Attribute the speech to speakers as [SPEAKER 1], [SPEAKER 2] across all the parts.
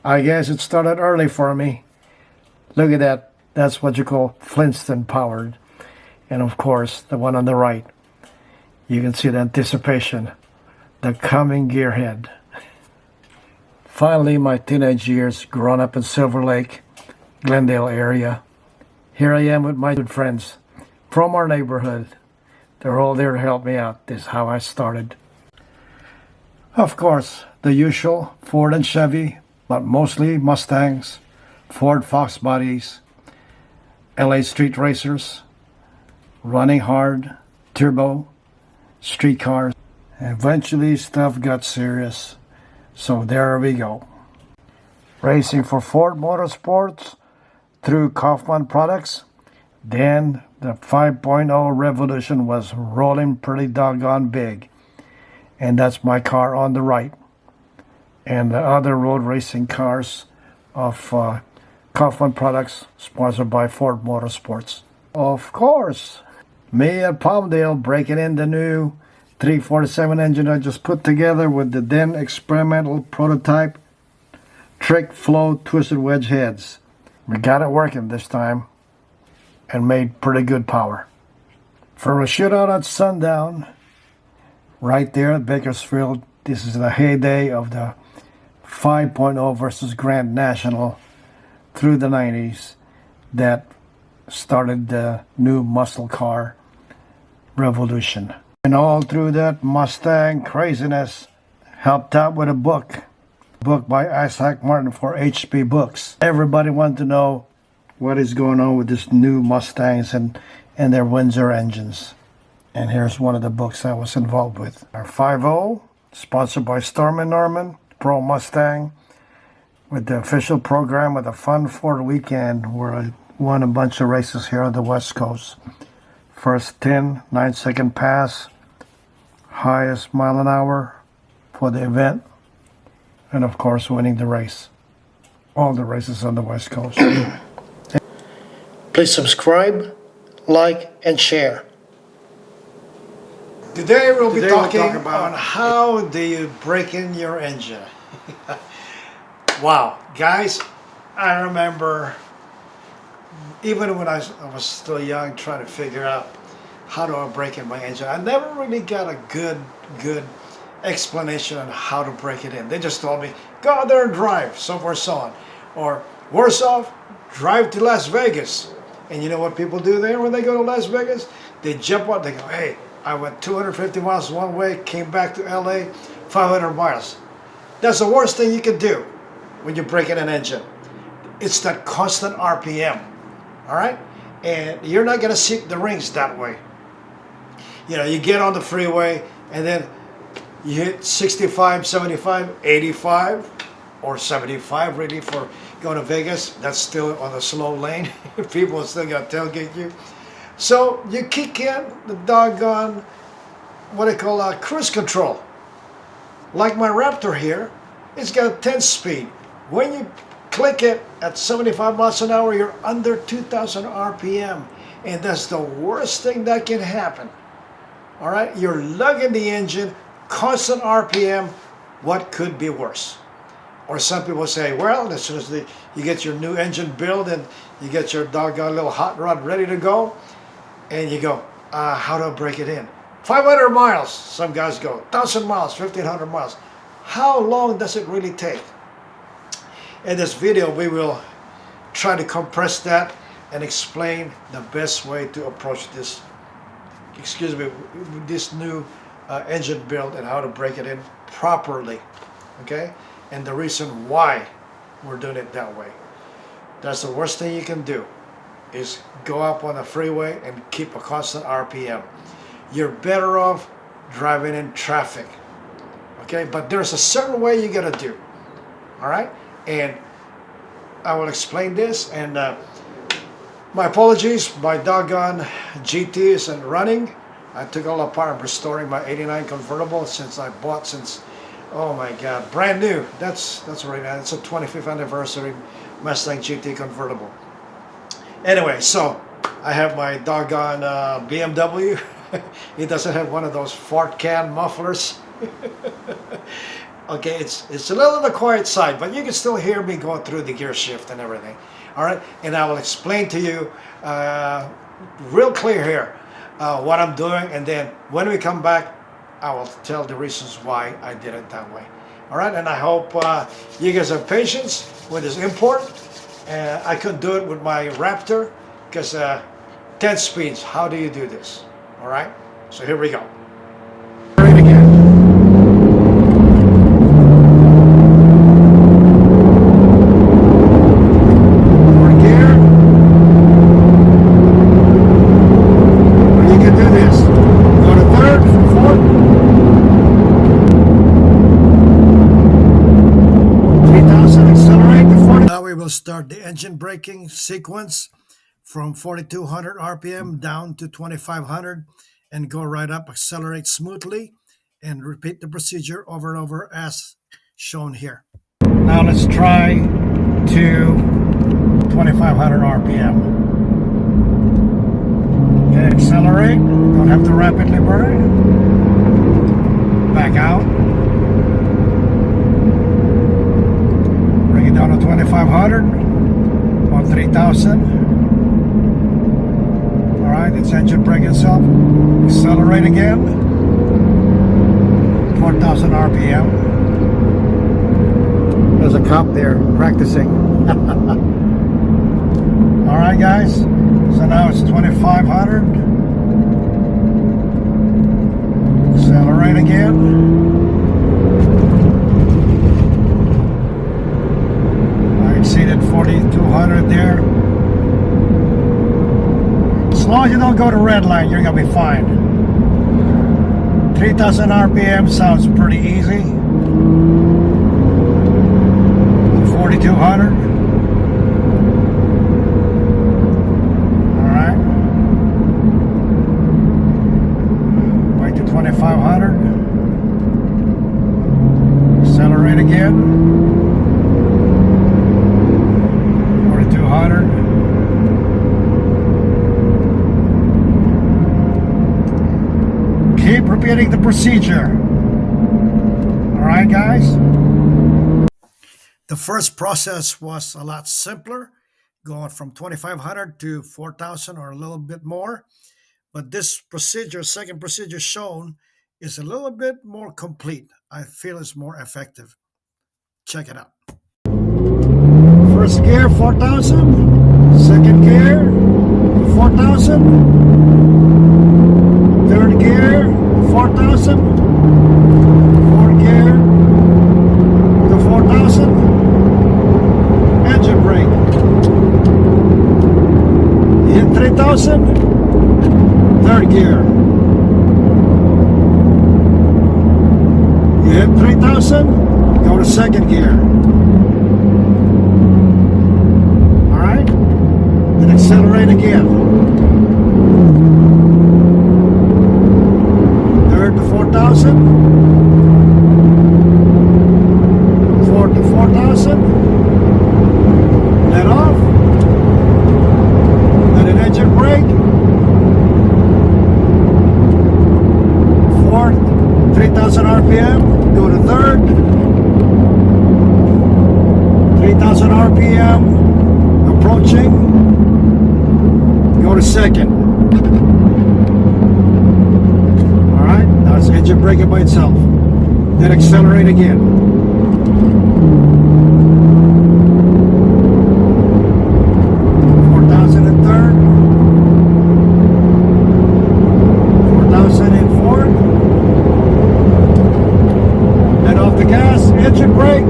[SPEAKER 1] I guess it started early for me. Look at that. That's what you call Flintstone powered. And of course, the one on the right. You can see the anticipation. The coming gearhead. Finally, my teenage years grown up in Silver Lake, Glendale area. Here I am with my good friends from our neighborhood. They're all there to help me out. This is how I started. Of course, the usual Ford and Chevy, but mostly Mustangs, Ford Fox bodies, LA street racers, running hard, turbo, street cars. Eventually stuff got serious, so there we go. Racing for Ford Motorsports through Kaufman Products. Then the 5.0 revolution was rolling pretty doggone big. And that's my car on the right. And the other road racing cars of Kaufman Products, sponsored by Ford Motorsports. Of course, me at Palmdale breaking in the new 347 engine I just put together with the then experimental prototype Trick Flow Twisted Wedge heads. We got it working this time and made pretty good power. For a shootout at sundown, right there at Bakersfield, this is the heyday of the 5.0 versus Grand National through the 90s that started the new muscle car revolution. And all through that Mustang craziness, helped out with a book by Isaac Martin for HP Books. Everybody wanted to know what is going on with this new Mustangs and their Windsor engines. And here's one of the books I was involved with. Our 5.0, sponsored by Storm & Norman, Pro Mustang, with the official program of the Fun Ford Weekend, where I won a bunch of races here on the West Coast. First 10, 9-second pass, highest mile an hour for the event, and of course winning the race. All the races on the West Coast. Please subscribe, like, and share. Today we'll be talking about how do you break in your engine. Wow, guys, I remember even when I was still young trying to figure out how do I break in my engine. I never really got a good explanation on how to break it in. They just told me, go out there and drive, so forth, so on. Or worse off, drive to Las Vegas. And you know what people do there when they go to Las Vegas? They jump out, they go, hey, I went 250 miles one way, came back to LA, 500 miles. That's the worst thing you can do when you break in an engine. It's that constant RPM, all right? And you're not gonna see the rings that way. You know, you get on the freeway and then you hit 65, 75, 85, or 75 really for going to Vegas. That's still on the slow lane. People still got to tailgate you. So you kick in the doggone, what I call cruise control. Like my Raptor here, it's got a 10 speed. When you click it at 75 miles an hour, you're under 2,000 RPM. And that's the worst thing that can happen. All right, you're lugging the engine, constant RPM. What could be worse? Or some people say, well, as soon as you get your new engine built and you get your doggone little hot rod ready to go, and you go, how do I break it in? 500 miles, some guys go, 1,000 miles, 1,500 miles. How long does it really take? In this video, we will try to compress that and explain the best way to approach this, this new engine build and how to break it in properly, okay? And the reason why we're doing it that way. That's the worst thing you can do, is go up on the freeway and keep a constant RPM. You're better off driving in traffic, okay? But there's a certain way you gotta do, all right? And I will explain this, and my apologies, my doggone GT isn't running. I took all apart and restoring my 89 convertible since I bought since, oh my God, brand new. That's right now. It's a 25th anniversary Mustang GT convertible. Anyway, so I have my doggone BMW. It doesn't have one of those fart can mufflers.
[SPEAKER 2] Okay, it's a little on the quiet side, but you can still hear me going through the gear shift and everything. All right, and I will explain to you real clear here what I'm doing, and then when we come back, I will tell the reasons why I did it that way. All right, and I hope you guys have patience with this import. I couldn't do it with my Raptor because 10 speeds. How do you do this? All right, so here we go. Try it again. Start the engine braking sequence from 4200 RPM down to 2500 and go right up, accelerate smoothly, and repeat the procedure over and over as shown here. Now let's try to 2500 RPM. Okay, accelerate, don't have to rapidly burn. Back out. Down to 2500 on 3000. All right, it's engine brake itself. Accelerate again. 4000 RPM. There's a cop there practicing. All right, guys. So now it's 2500. Accelerate again. Exceeded 4200 there. As long as you don't go to red line, you're gonna be fine. 3000 RPM sounds pretty easy. 4200. All right. Wait to 2500. Accelerate again. 4200. Keep repeating the procedure. All right, guys. The first process was a lot simpler, going from 2500 to 4000 or a little bit more. But this procedure, second procedure shown, is a little bit more complete. I feel it's more effective. Check it out. First gear 4000, second gear 4000, third gear 4000, fourth gear to 4000, engine brake, hit 3000, third gear, you hit 3000, go to second gear. Accelerate again. Third to 4000. Fourth to 4000. Let off. Let an engine brake. Fourth, 3000 RPM. Go to third. 3000 RPM. Approaching. Go to second. All right, now it's engine braking by itself. Then accelerate again. 4000 in third. 4000 in fourth. Let off the gas, engine brake.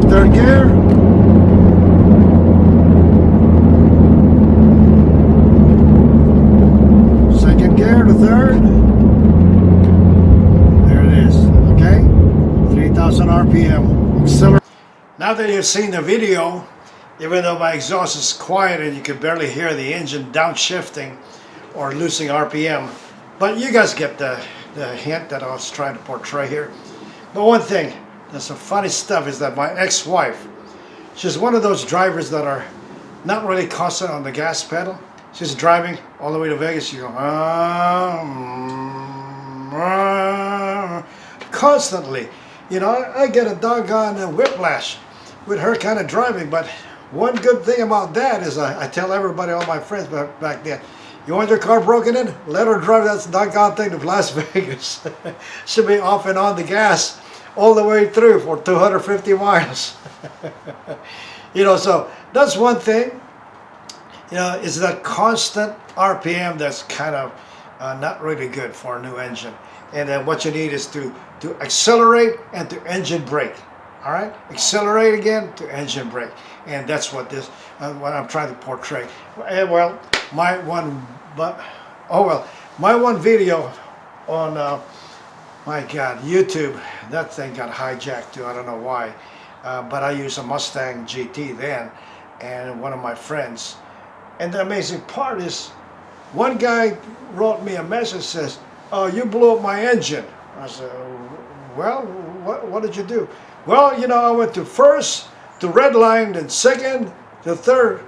[SPEAKER 2] Third gear. Second gear to third. There it is. Okay. 3000 RPM. Accelerate. Now that you've seen the video, even though my exhaust is quiet and you can barely hear the engine downshifting or losing RPM, but you guys get the hint that I was trying to portray here. But one thing, there's some funny stuff, is that my ex-wife, she's one of those drivers that are not really constant on the gas pedal. She's driving all the way to Vegas. She goes constantly. You know, I get a doggone whiplash with her kind of driving. But one good thing about that is I tell everybody, all my friends back then, you want your car broken in? Let her drive that doggone thing to Las Vegas. She'll be off and on the gas all the way through for 250 miles. You know, so that's one thing. You know, it's that constant RPM that's kind of not really good for a new engine. And then what you need is to accelerate and to engine brake. All right, accelerate again to engine brake, and that's what what I'm trying to portray. Well, my one video on my God, YouTube, that thing got hijacked too. I don't know why, but I used a Mustang GT then, and one of my friends. And the amazing part is, one guy wrote me a message, says, "Oh, you blew up my engine." I said, "Well, what did you do?" "Well, you know, I went to first to red line, then second to third,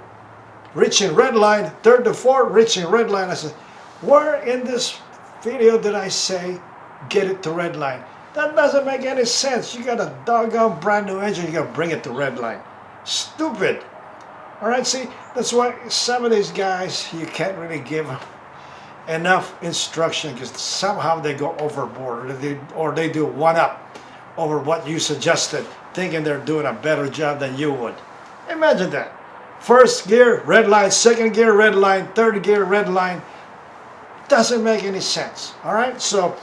[SPEAKER 2] reaching red line, third to fourth, reaching red line." I said, "Where in this video did I say get it to red line? That doesn't make any sense. You got a doggone brand new engine, you gotta bring it to red line. Stupid." All right, see, that's why some of these guys, you can't really give them enough instruction, because somehow they go overboard, or they do one up over what you suggested, thinking they're doing a better job than you would. Imagine that. First gear, red line, second gear, red line, third gear, red line. Doesn't make any sense. All right, so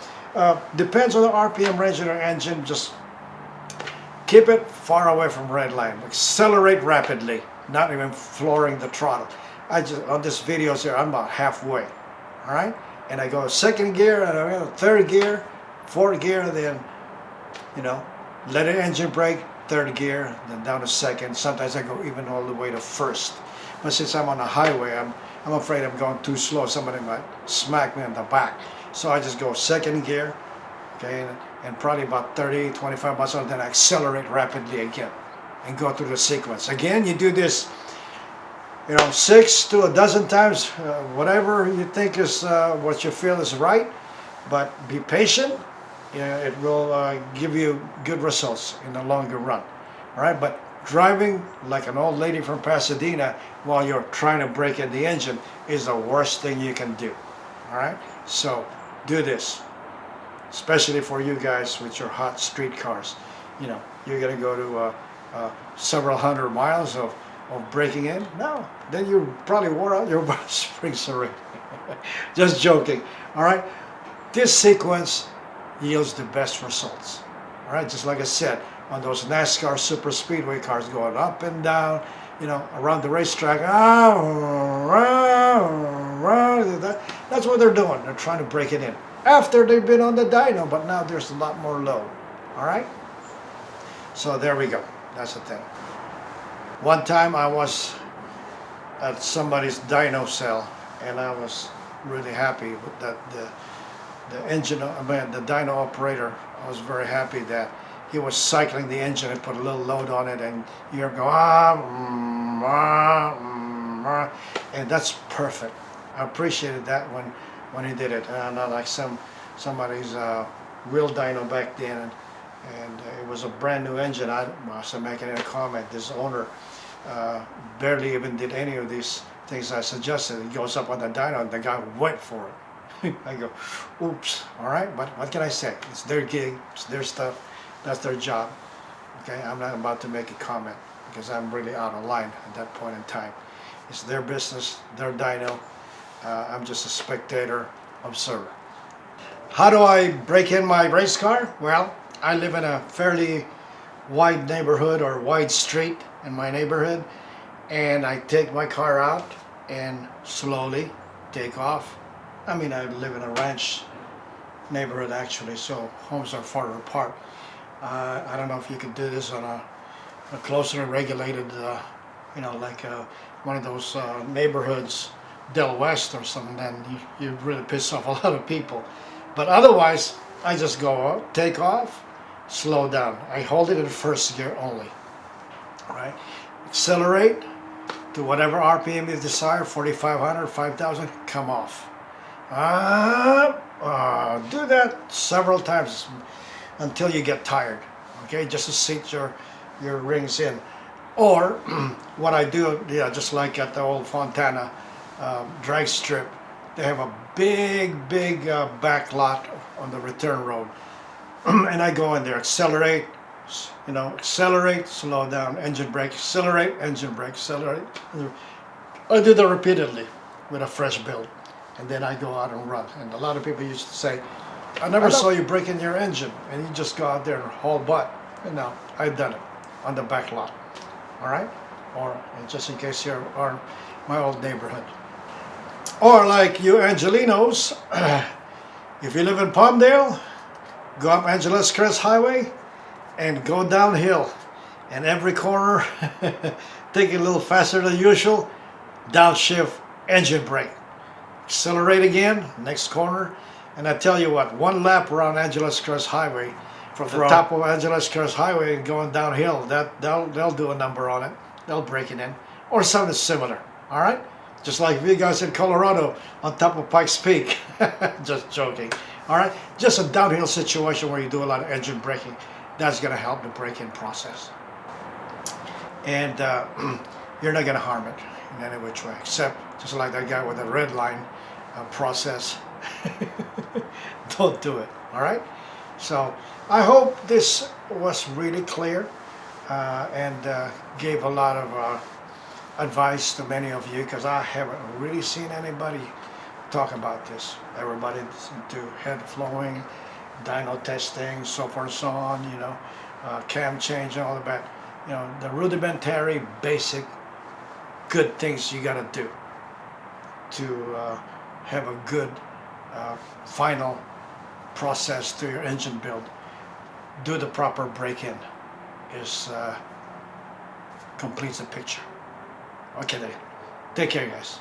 [SPEAKER 2] depends on the RPM range of your engine. Just keep it far away from red line. Accelerate rapidly, not even flooring the throttle. On this video here, I'm about halfway. All right, and I go second gear, and I go third gear, fourth gear, and then, you know, let the engine brake, third gear, then down to second. Sometimes I go even all the way to first. But since I'm on a highway, I'm afraid I'm going too slow. Somebody might smack me in the back. So I just go second gear, okay, and probably about 30, 25 miles, and then I accelerate rapidly again and go through the sequence. Again, you do this, you know, 6 to a dozen times, whatever you think is what you feel is right, but be patient. You know, it will give you good results in the longer run. All right, but driving like an old lady from Pasadena while you're trying to break in the engine is the worst thing you can do. All right, so do this, especially for you guys with your hot street cars. You know, you're gonna go to several hundred miles of breaking in. No, then you probably wore out your springs already. Just joking. All right, this sequence yields the best results. All right, just like I said, on those NASCAR super speedway cars going up and down, you know, around the racetrack, that's what they're doing. They're trying to break it in after they've been on the dyno, but now there's a lot more load. All right, so there we go. That's the thing. One time I was at somebody's dyno cell, and I was really happy with that the dyno operator. I was very happy that he was cycling the engine and put a little load on it, and you hear him go and that's perfect. I appreciated that when he did it. Not like somebody's real dyno back then, and it was a brand new engine. I was making a comment. This owner barely even did any of these things I suggested. He goes up on the dyno, and the guy went for it. I go, oops. All right, but what can I say? It's their gig. It's their stuff. That's their job. Okay, I'm not about to make a comment because I'm really out of line at that point in time. It's their business, their dyno. I'm just a spectator, observer. How do I break in my race car? Well, I live in a fairly wide neighborhood, or wide street in my neighborhood, and I take my car out and slowly take off. I mean, I live in a ranch neighborhood actually, so homes are farther apart. I don't know if you could do this on a closely regulated, you know, like one of those neighborhoods, Del West or something, then you really piss off a lot of people. But otherwise, I just go out, take off, slow down. I hold it in first gear only. All right, accelerate to whatever RPM you desire, 4,500, 5,000, come off. Do that several times until you get tired, okay, just to sink your rings in. Or what I do, yeah, just like at the old Fontana drag strip, they have a big back lot on the return road. And I go in there, accelerate, accelerate, slow down, engine brake, accelerate, engine brake, accelerate. I do that repeatedly with a fresh build. And then I go out and run. And a lot of people used to say, I never saw you breaking your engine. And you just go out there and haul butt. And now I've done it on the back lot. All right? Or just in case you're on my old neighborhood. Or like you Angelinos, if you live in Palmdale, go up Angeles Crest Highway and go downhill. And every corner, take it a little faster than usual, downshift, engine brake. Accelerate again, next corner. And I tell you what, one lap around Angeles Crest Highway, from the top of Angeles Crest Highway and going downhill, they'll do a number on it. They'll break it in. Or something similar, all right? Just like you guys in Colorado on top of Pikes Peak. Just joking, all right? Just a downhill situation where you do a lot of engine braking. That's gonna help the braking process. And you're not gonna harm it in any which way, except just like that guy with the red line process. Don't do it, all right? So I hope this was really clear and gave a lot of advice to many of you, because I haven't really seen anybody talk about this. Everybody's into head flowing, dyno testing, so forth and so on, cam change and all of that. The rudimentary, basic, good things you gotta do to have a good final process to your engine build. Do the proper break-in is completes the picture. Okay then, take care guys.